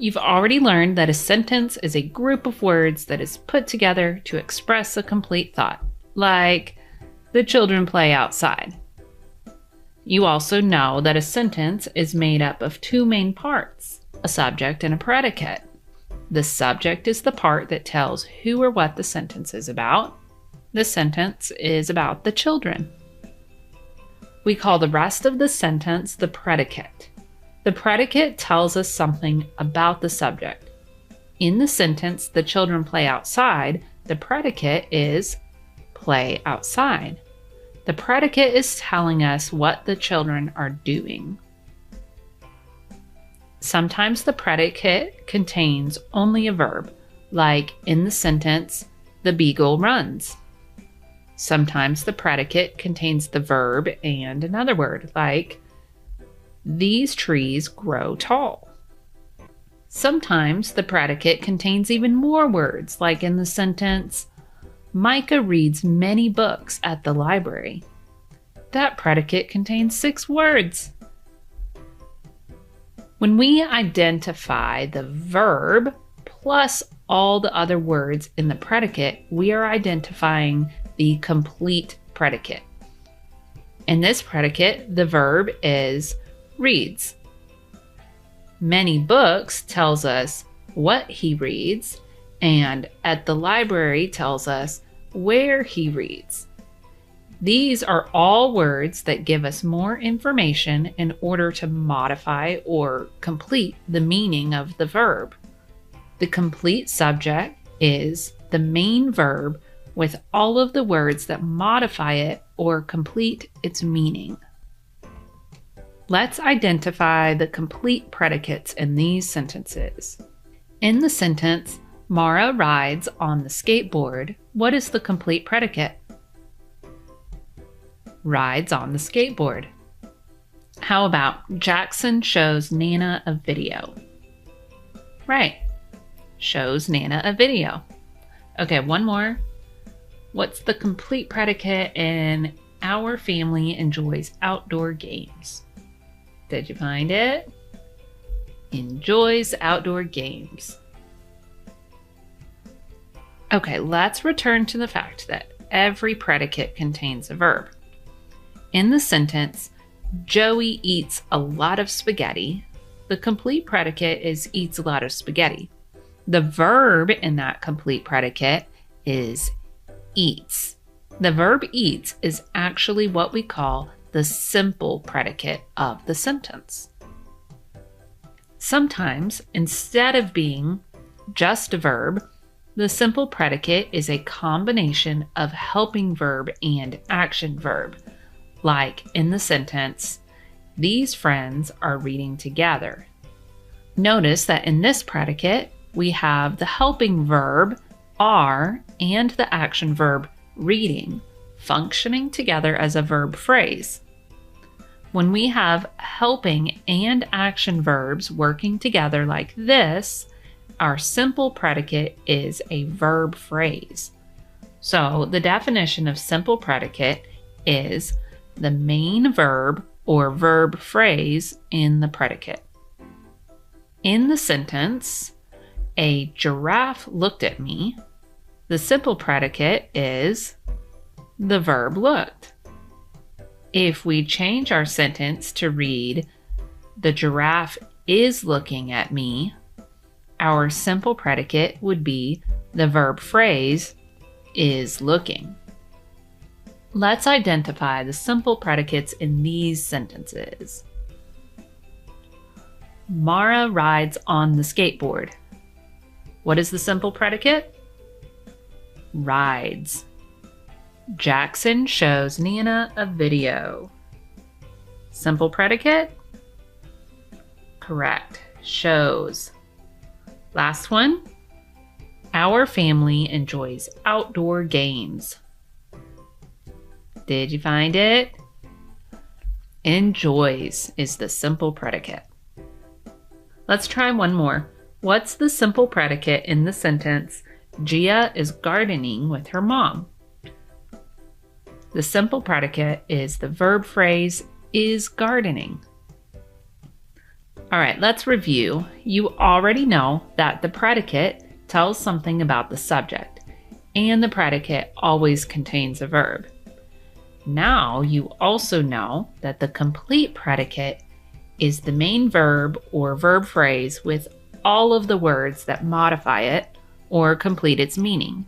You've already learned that a sentence is a group of words that is put together to express a complete thought, like, the children play outside. You also know that a sentence is made up of two main parts, a subject and a predicate. The subject is the part that tells who or what the sentence is about. The sentence is about the children. We call the rest of the sentence the predicate. The predicate tells us something about the subject. In the sentence, the children play outside, the predicate is play outside. The predicate is telling us what the children are doing. Sometimes the predicate contains only a verb, like in the sentence, the beagle runs. Sometimes the predicate contains the verb and another word, like these trees grow tall. Sometimes the predicate contains even more words, like in the sentence, Micah reads many books at the library. That predicate contains 6 words. When we identify the verb plus all the other words in the predicate, we are identifying the complete predicate. In this predicate, the verb is reads. Many books tells us what he reads, and at the library tells us where he reads. These are all words that give us more information in order to modify or complete the meaning of the verb. The complete subject is the main verb with all of the words that modify it or complete its meaning. Let's identify the complete predicates in these sentences. In the sentence, Mara rides on the skateboard, what is the complete predicate? Rides on the skateboard. How about Jackson shows Nana a video? Right. Shows Nana a video. Okay, one more. What's the complete predicate in our family enjoys outdoor games? Did you find it? Enjoys outdoor games. Okay, let's return to the fact that every predicate contains a verb. In the sentence, Joey eats a lot of spaghetti, the complete predicate is eats a lot of spaghetti. The verb in that complete predicate is eats. The verb eats is actually what we call the simple predicate of the sentence. Sometimes, instead of being just a verb, the simple predicate is a combination of helping verb and action verb, like in the sentence, these friends are reading together. Notice that in this predicate, we have the helping verb, are, and the action verb, reading, functioning together as a verb phrase. When we have helping and action verbs working together like this, our simple predicate is a verb phrase. So the definition of simple predicate is the main verb or verb phrase in the predicate. In the sentence, a giraffe looked at me, the simple predicate is the verb looked. If we change our sentence to read, the giraffe is looking at me, our simple predicate would be the verb phrase is looking. Let's identify the simple predicates in these sentences. Mara rides on the skateboard. What is the simple predicate? Rides. Jackson shows Nana a video. Simple predicate? Correct. Shows. Last one. Our family enjoys outdoor games. Did you find it? Enjoys is the simple predicate. Let's try one more. What's the simple predicate in the sentence, Gia is gardening with her mom? The simple predicate is the verb phrase is gardening. All right, let's review. You already know that the predicate tells something about the subject, and the predicate always contains a verb. Now you also know that the complete predicate is the main verb or verb phrase with all of the words that modify it or complete its meaning.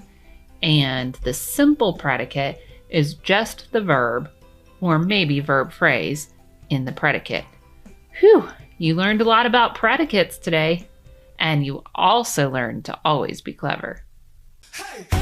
And the simple predicate is just the verb or maybe verb phrase in the predicate. Whew, you learned a lot about predicates today, and you also learned to always be clever. Hey!